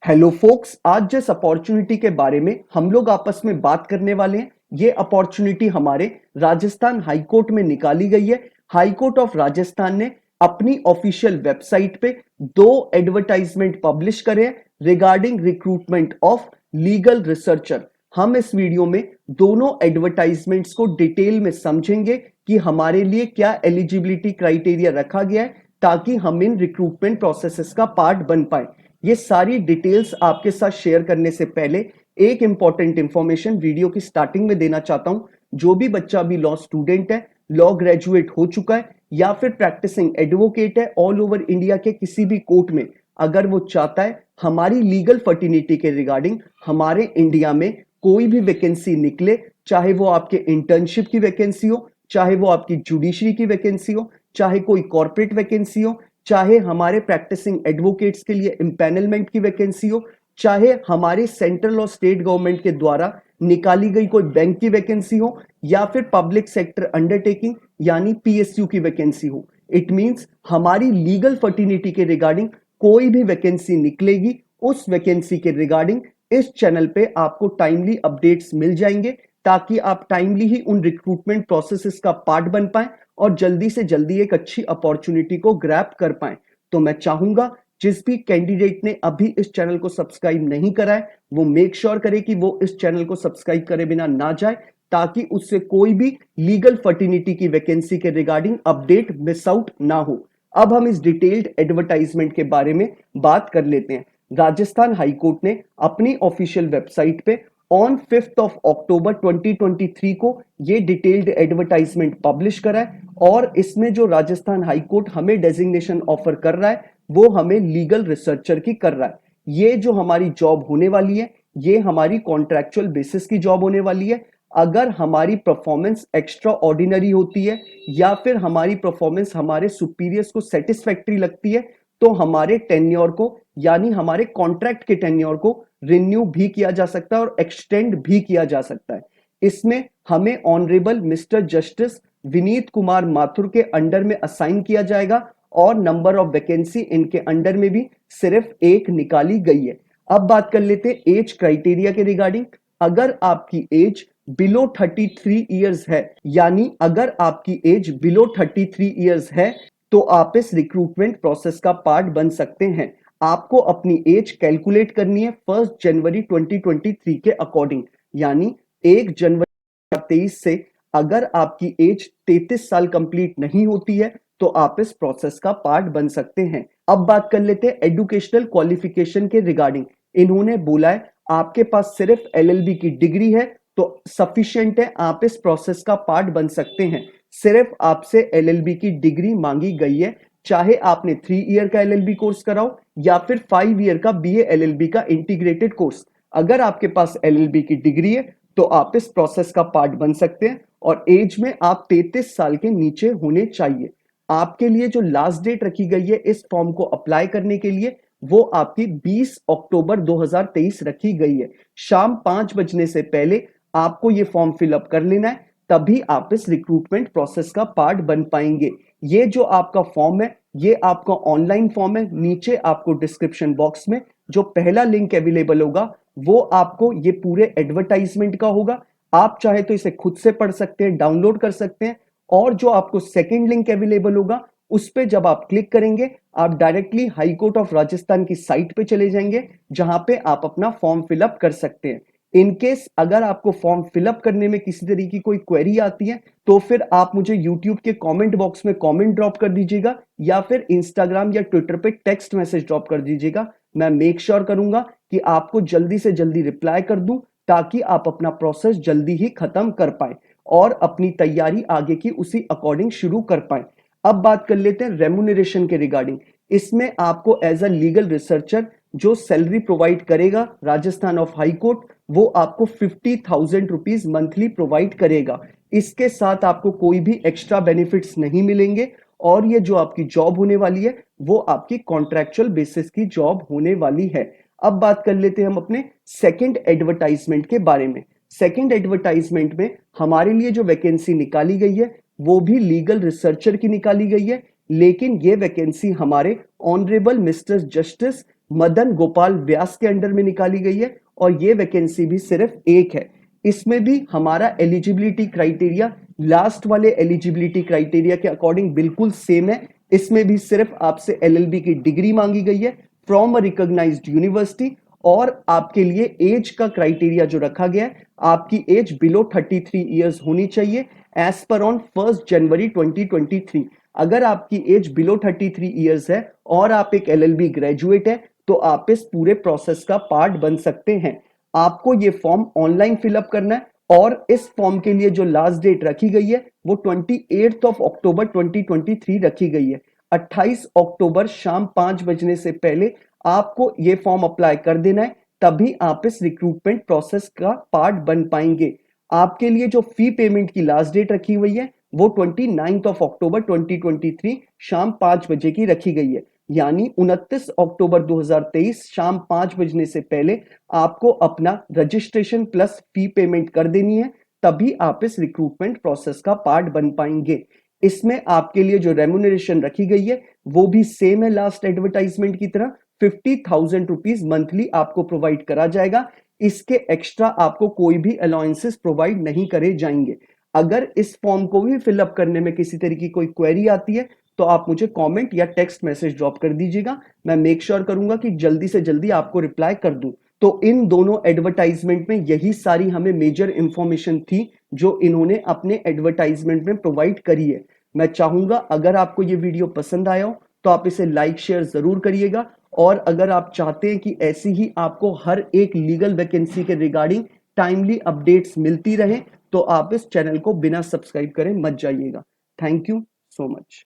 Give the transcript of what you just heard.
Hello focus, आज जिस opportunity के बारे में हम लोग आपस में बात करने वाले हैं, ये अपॉर्चुनिटी हमारे राजस्थान हाई कोर्ट में निकाली गई है। हाई कोर्ट ऑफ राजस्थान ने अपनी ऑफिशियल वेबसाइट पे दो एडवर्टाइजमेंट पब्लिश करे regarding recruitment of legal researcher. हम इस वीडियो में दोनों एडवर्टाइजमेंट्स को डिटेल में समझेंगे कि हमारे लिए क्या एलिजिबिलिटी क्राइटेरिया रखा गया है ताकि हम इन रिक्रूटमेंट प्रोसेसेस का पार्ट बन पाए। ये सारी डिटेल्स आपके साथ शेयर करने से पहले एक इंपॉर्टेंट इंफॉर्मेशन वीडियो की स्टार्टिंग में देना चाहता हूं। जो भी बच्चा अभी लॉ स्टूडेंट है, लॉ ग्रेजुएट हो चुका है या फिर प्रैक्टिसिंग एडवोकेट है ऑल ओवर इंडिया के किसी भी कोर्ट में, अगर वो चाहता है हमारी लीगल फर्टिनिटी के रिगार्डिंग हमारे इंडिया में कोई भी वैकेंसी निकले, चाहे वो आपके इंटर्नशिप की वैकेंसी हो, चाहे वो आपकी जुडिशरी की वैकेंसी हो, चाहे कोई कॉर्पोरेट वैकेंसी हो, चाहे हमारे प्रैक्टिसिंग एडवोकेट्स के लिए इम्पैनलमेंट की वैकेंसी हो, चाहे हमारे सेंट्रल और स्टेट गवर्नमेंट के द्वारा निकाली गई कोई बैंक की वैकेंसी हो या फिर पब्लिक सेक्टर अंडरटेकिंग यानी पीएसयू की वैकेंसी हो। इट मींस हमारी लीगल फर्टिनिटी के रिगार्डिंग कोई भी वैकेंसी निकलेगी, उस वैकेंसी के रिगार्डिंग इस चैनल पे आपको टाइमली अपडेट्स मिल जाएंगे ताकि आप टाइमली ही उन रिक्रूटमेंट प्रोसेसेस का पार्ट बन पाए और जल्दी से जल्दी एक अच्छी अपॉर्चुनिटी को ग्रैब कर पाए। तो मैं चाहूंगा जिस भी कैंडिडेट ने अभी इस चैनल को सब्सक्राइब नहीं करा है वो मेक श्योर करे कि वो इस चैनल को सब्सक्राइब करे बिना ना जाए ताकि उससे कोई भी लीगल फर्टिनिटी की वैकेंसी के रिगार्डिंग अपडेट मिस आउट ना हो। अब हम इस डिटेल्ड एडवर्टाइजमेंट के बारे में बात कर लेते हैं। राजस्थान हाईकोर्ट ने अपनी ऑफिशियल वेबसाइट पे ऑन 5th ऑफ अक्टूबर 2023 को ये डिटेल्ड एडवर्टाइजमेंट पब्लिश करा है और इसमें जो राजस्थान हाईकोर्ट हमें डेजिग्नेशन ऑफर कर रहा है वो हमें लीगल रिसर्चर की कर रहा है। ये जो हमारी जॉब होने वाली है ये हमारी कॉन्ट्रैक्चुअल बेसिस की जॉब होने वाली है। अगर हमारी परफॉर्मेंस एक्स्ट्रा ऑर्डिनरी होती है या फिर हमारी परफॉर्मेंस हमारे सुपीरियर्स को सेटिस्फैक्ट्री लगती है तो हमारे टेन्योर को यानी हमारे कॉन्ट्रैक्ट के टेन्योर को रिन्यू भी किया जा सकता है और एक्सटेंड भी किया जा सकता है। इसमें हमें honourable mister justice Vineet Kumar Mathur के अंडर में असाइन किया जाएगा और नंबर ऑफ वैकेंसी इनके अंडर में भी सिर्फ एक निकाली गई है। अब बात कर लेते हैं एज क्राइटेरिया के रिगार्डिंग। अगर आपकी एज बिलो 33 इयर्स है यानी अगर आपकी एज बिलो 33 इयर्स है तो आप इस रिक्रूटमेंट प्रोसेस का पार्ट बन सकते हैं। आपको अपनी एज कैलकुलेट करनी है 1 जनवरी 2023 के अकॉर्डिंग यानी 1 जनवरी 2023 से अगर आपकी एज 33 साल कंप्लीट नहीं होती है तो आप इस प्रोसेस का पार्ट बन सकते हैं। अब बात कर लेते हैं एजुकेशनल क्वालिफिकेशन के रिगार्डिंग। इन्होंने बोला है आपके पास सिर्फ एलएलबी की डिग्री है तो सफिशिएंट है, आप इस प्रोसेस का पार्ट बन सकते हैं। सिर्फ आपसे एलएलबी की डिग्री मांगी गई है, चाहे आपने 3 ईयर का एलएलबी कोर्स कराओ या फिर 5 ईयर का बीए एलएलबी का इंटीग्रेटेड कोर्स। अगर आपके पास एलएलबी की डिग्री है तो आप इस प्रोसेस का पार्ट बन सकते हैं और एज में आप 33 साल के नीचे होने चाहिए। आपके लिए जो लास्ट डेट रखी गई है इस फॉर्म को अप्लाई करने के लिए वो आपकी 20 अक्टूबर 2023 रखी गई है। शाम 5 बजने से पहले आपको ये फॉर्म फिलअप कर लेना है, तभी आप इस रिक्रूटमेंट प्रोसेस का पार्ट बन पाएंगे। ये जो आपका फॉर्म है ये आपका ऑनलाइन फॉर्म है। नीचे आपको डिस्क्रिप्शन बॉक्स में जो पहला लिंक अवेलेबल होगा वो आपको ये पूरे एडवर्टाइजमेंट का होगा। आप चाहे तो इसे खुद से पढ़ सकते हैं, डाउनलोड कर सकते हैं और जो आपको सेकंड लिंक अवेलेबल होगा उस पे जब आप क्लिक करेंगे आप directly high court of Rajasthan की साइट पे चले जाएंगे जहां पे आप अपना फॉर्म फिलअप कर सकते हैं। इनकेस अगर आपको फॉर्म फिलअप करने में किसी तरीके की कोई क्वेरी आती है तो फिर आप मुझे यूट्यूब के कमेंट बॉक्स में कमेंट ड्रॉप कर दीजिएगा या फिर इंस्टाग्राम या ट्विटर पे टेक्स्ट मैसेज ड्रॉप कर दीजिएगा। मैं मेक श्योर करूंगा कि आपको जल्दी से जल्दी रिप्लाई कर दूं ताकि आप अपना प्रोसेस जल्दी ही खत्म कर पाए और अपनी तैयारी आगे की उसी अकॉर्डिंग शुरू कर पाए। अब बात कर लेते हैं रेम्यूनरेशन के रिगार्डिंग। इसमें आपको एज अ लीगल रिसर्चर जो सैलरी प्रोवाइड करेगा राजस्थान ऑफ हाई कोर्ट वो आपको 50,000 रुपीज मंथली प्रोवाइड करेगा। इसके साथ आपको कोई भी एक्स्ट्रा बेनिफिट्स नहीं मिलेंगे और ये जो आपकी जॉब होने वाली है वो आपकी कॉन्ट्रैक्चुअल बेसिस की जॉब होने वाली है। अब बात कर लेते हैं हम अपने सेकंड एडवर्टाइजमेंट के बारे में। सेकंड एडवर्टाइजमेंट में हमारे लिए जो वैकेंसी निकाली गई है वो भी लीगल रिसर्चर की निकाली गई है, लेकिन ये वैकेंसी हमारे honourable mister justice Madan Gopal Vyas के अंडर में निकाली गई है और ये वैकेंसी भी सिर्फ एक है। इसमें भी हमारा एलिजिबिलिटी क्राइटेरिया लास्ट वाले एलिजिबिलिटी क्राइटेरिया के अकॉर्डिंग बिल्कुल सेम है। इसमें भी सिर्फ आपसे एलएलबी की डिग्री मांगी गई है फ्रॉम अ रिकॉग्नाइज्ड यूनिवर्सिटी, और आपके लिए एज का क्राइटेरिया जो रखा गया है, आपकी एज बिलो 33 इयर्स होनी चाहिए एज पर ऑन 1 जनवरी 2023। अगर आपकी एज बिलो 33 इयर्स है और आप एक एलएलबी ग्रेजुएट है तो आप इस पूरे प्रोसेस का पार्ट बन सकते हैं। आपको ये फॉर्म ऑनलाइन फिलअप करना है और इस फॉर्म के लिए जो लास्ट डेट रखी गई है वो 28 ऑफ अक्टूबर 2023 रखी गई है। 28 अक्टूबर शाम 5 बजने से पहले आपको ये फॉर्म अप्लाई कर देना है, तभी आप इस रिक्रूटमेंट प्रोसेस का पार्ट बन पाएंगे। आपके लिए जो फी पेमेंट की लास्ट डेट रखी हुई है वो 29 ऑफ अक्टूबर 2023 शाम 5 बजे की रखी गई है, यानी 29 अक्टूबर 2023 शाम 5 बजने से पहले आपको अपना रजिस्ट्रेशन प्लस फी पेमेंट कर देनी है, तभी आप इस रिक्रूटमेंट प्रोसेस का पार्ट बन पाएंगे। इसमें आपके लिए जो रेम्यूनरेशन रखी गई है वो भी सेम है लास्ट एडवर्टाइजमेंट की तरह, 50,000 रुपीज मंथली आपको प्रोवाइड करा जाएगा। इसके एक्स्ट्रा आपको कोई भी अलाउंसेस प्रोवाइड नहीं करे जाएंगे। अगर इस फॉर्म को भी फिलअप करने में किसी तरह की कोई क्वेरी आती है तो आप मुझे कमेंट या टेक्स्ट मैसेज ड्रॉप कर दीजिएगा, मैं मेक श्योर करूंगा कि जल्दी से जल्दी आपको रिप्लाई कर दूं। तो इन दोनों एडवर्टाइजमेंट में यही सारी हमें मेजर इंफॉर्मेशन थी जो इन्होंने अपने एडवर्टाइजमेंट में प्रोवाइड करी है। मैं चाहूंगा अगर आपको ये वीडियो पसंद आया हो तो आप इसे लाइक शेयर जरूर करिएगा, और अगर आप चाहते हैं कि ऐसी ही आपको हर एक लीगल वैकेंसी के रिगार्डिंग टाइमली अपडेट्स मिलती रहे तो आप इस चैनल को बिना सब्सक्राइब करे मत जाइएगा। Thank you so much.